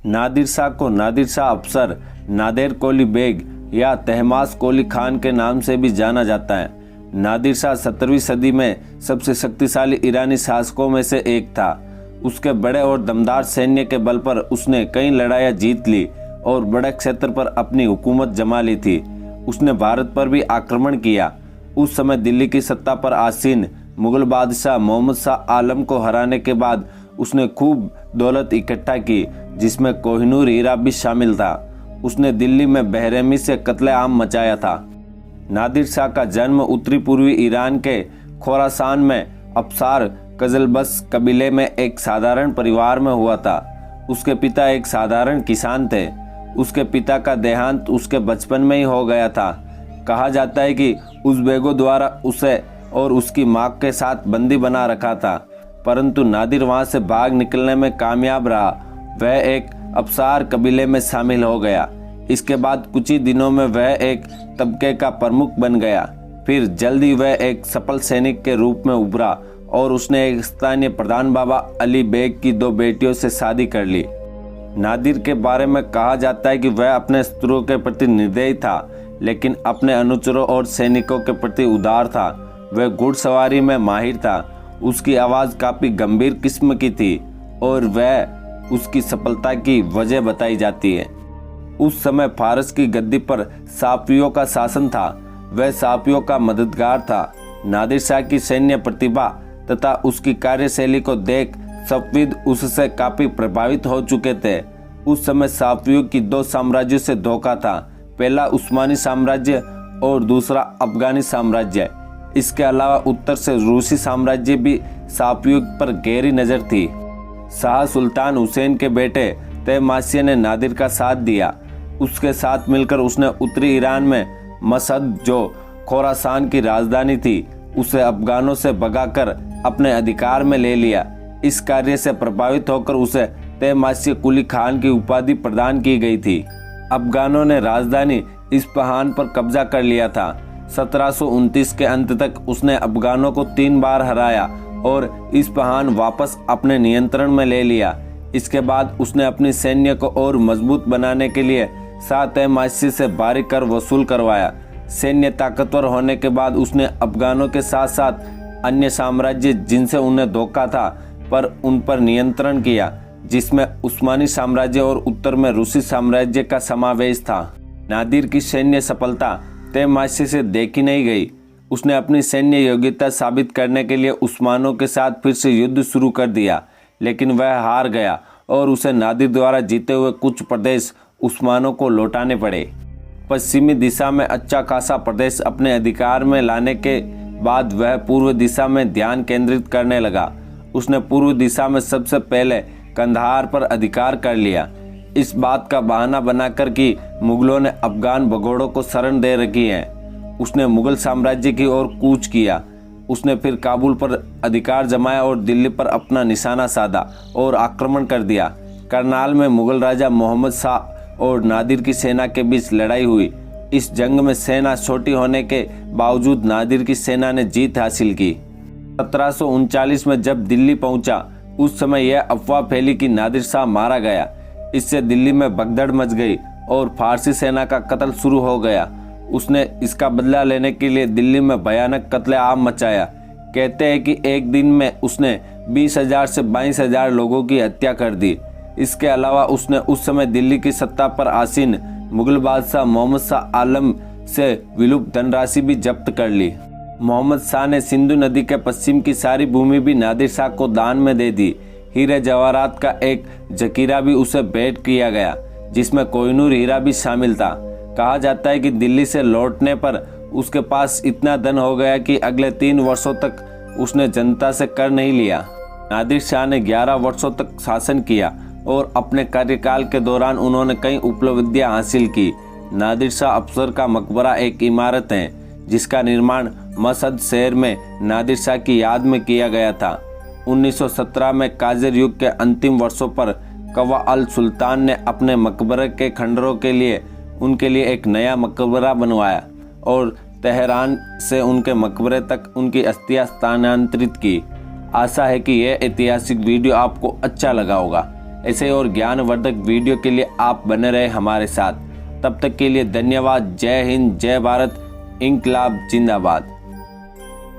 नादिर शाह को नादिर शाह अफसर, नादेर कोली बेग या तहमास कोली खान के नाम से भी जाना जाता है। नादिर शाह 17वीं सदी में सबसे शक्तिशाली ईरानी शासकों में से एक था। उसके बड़े और दमदार सैन्य के बल पर उसने कई लड़ाइयाँ जीत ली और बड़े क्षेत्र पर अपनी हुकूमत जमा ली थी। उसने भारत पर भी आक्रमण किया। उस समय दिल्ली की सत्ता पर आसीन मुगल बादशाह मोहम्मद शाह आलम को हराने के बाद उसने खूब दौलत इकट्ठा की, जिसमें कोहिनूर हीरा भी शामिल था। उसने दिल्ली में बेरहमी से कत्लेआम मचाया था। नादिर शाह का जन्म उत्तरी पूर्वी ईरान के खोरासान में अफसार कजलबस कबीले में एक साधारण परिवार में हुआ था। उसके पिता एक साधारण किसान थे। उसके पिता का देहांत उसके बचपन में ही हो गया था। कहा जाता है कि उज़्बेकों द्वारा उसे और उसकी माँ के साथ बंदी बना रखा था, परंतु नादिर वहाँ से भाग निकलने में कामयाब रहा। वह एक अफसार कबीले में शामिल हो गया। इसके बाद कुछ ही दिनों में वह एक तबके का प्रमुख बन गया। फिर जल्दी वह एक सफल सैनिक के रूप में उभरा और उसने एक स्थानीय प्रधान बाबा अली बेग की 2 बेटियों से शादी कर ली। नादिर के बारे में कहा जाता है कि वह अपने शत्रुओं के प्रति निर्दयी था, लेकिन अपने अनुचरों और सैनिकों के प्रति उदार था। वह घुड़सवारी में माहिर था। उसकी आवाज़ काफ़ी गंभीर किस्म की थी और वह उसकी सफलता की वजह बताई जाती है। उस समय फारस की गद्दी पर साफियों का शासन था। वह साफियों का मददगार था। नादिर शाह की सैन्य प्रतिभा तथा उसकी कार्यशैली को देख सफविद उससे काफ़ी प्रभावित हो चुके थे। उस समय साफियों की 2 साम्राज्यों से धोखा था। पहला उस्मानी साम्राज्य और दूसरा अफगानी साम्राज्य। इसके अलावा उत्तर से रूसी साम्राज्य भी साफियों पर गहरी नज़र थी। शाह सुल्तान हुसैन के बेटे तहमासिया ने नादिर का साथ दिया। उसके साथ मिलकर उसने उत्तरी ईरान में मशहद, जो खोरासान की राजधानी थी, उसे अफगानों से भगाकर अपने अधिकार में ले लिया। इस कार्य से प्रभावित होकर उसे तहमासिया कुली खान की उपाधि प्रदान की गई थी। अफगानों ने राजधानी इस्फहान पर कब्जा कर लिया था। 1729 के अंत तक उसने अफगानों को 3 बार हराया और इस्फहान वापस अपने नियंत्रण में ले लिया। इसके बाद उसने अपनी सैन्य को और मजबूत बनाने के लिए शाह तहमासिया से भारी कर वसूल करवाया। सैन्य ताकतवर होने के बाद उसने अफगानों के साथ साथ अन्य साम्राज्य जिनसे उन्हें धोखा था पर उन पर नियंत्रण किया, जिसमें उस्मानी साम्राज्य और उत्तर में रूसी साम्राज्य का समावेश था। नादिर की सैन्य सफलता तहमासिया से देखी नहीं गई। उसने अपनी सैन्य योग्यता साबित करने के लिए उस्मानों के साथ फिर से युद्ध शुरू कर दिया, लेकिन वह हार गया और उसे नादिर द्वारा जीते हुए कुछ प्रदेश उस्मानों को लौटाने पड़े। पश्चिमी दिशा में अच्छा खासा प्रदेश अपने अधिकार में लाने के बाद वह पूर्व दिशा में ध्यान केंद्रित करने लगा। उसने पूर्व दिशा में सबसे पहले कंधार पर अधिकार कर लिया, इस बात का बहाना बनाकर कि मुगलों ने अफगान भगोड़ों को शरण दे रखी है। उसने मुगल साम्राज्य की ओर कूच किया। उसने फिर काबुल पर अधिकार जमाया और दिल्ली पर अपना निशाना साधा और आक्रमण कर दिया। करनाल में मुगल राजा मोहम्मद शाह और नादिर की सेना के बीच लड़ाई हुई। इस जंग में सेना छोटी होने के बावजूद नादिर की सेना ने जीत हासिल की। 1739 में जब दिल्ली पहुंचा, उस समय यह अफवाह फैली कि नादिर शाह मारा गया। इससे दिल्ली में भगदड़ मच गई और फारसी सेना का कत्ल शुरू हो गया। उसने इसका बदला लेने के लिए दिल्ली में भयानक कत्लेआम मचाया। कहते हैं कि एक दिन में उसने 20,000 से 22,000 लोगों की हत्या कर दी। इसके अलावा उसने उस समय दिल्ली की सत्ता पर आसीन मुगल बादशाह मोहम्मद शाह आलम से विलुप्त धनराशि भी जब्त कर ली। मोहम्मद शाह ने सिंधु नदी के पश्चिम की सारी भूमि भी नादिर शाह को दान में दे दी। हीरे जवाहरात का एक जखीरा भी उसे भेंट किया गया, जिसमें कोहिनूर हीरा भी शामिल था। कहा जाता है कि दिल्ली से लौटने पर उसके पास इतना धन हो गया कि अगले 3 वर्षों तक उसने जनता से कर नहीं लिया। नादिर शाह ने 11 वर्षों तक शासन किया और अपने कार्यकाल के दौरान उन्होंने कई उपलब्धियां हासिल की। नादिर शाह अफसर का मकबरा एक इमारत है जिसका निर्माण मशहद शहर में नादिर शाह की याद में किया गया था। 1917 में काजर युग के अंतिम वर्षों पर कवा अल सुल्तान ने अपने मकबरे के खंडरों के लिए उनके लिए एक नया मकबरा बनवाया और तेहरान से उनके मकबरे तक उनकी अस्थियां स्थानांतरित की। आशा है कि यह ऐतिहासिक वीडियो आपको अच्छा लगा होगा। ऐसे और ज्ञानवर्धक वीडियो के लिए आप बने रहे हमारे साथ। तब तक के लिए धन्यवाद। जय हिंद, जय भारत, इंकलाब जिंदाबाद।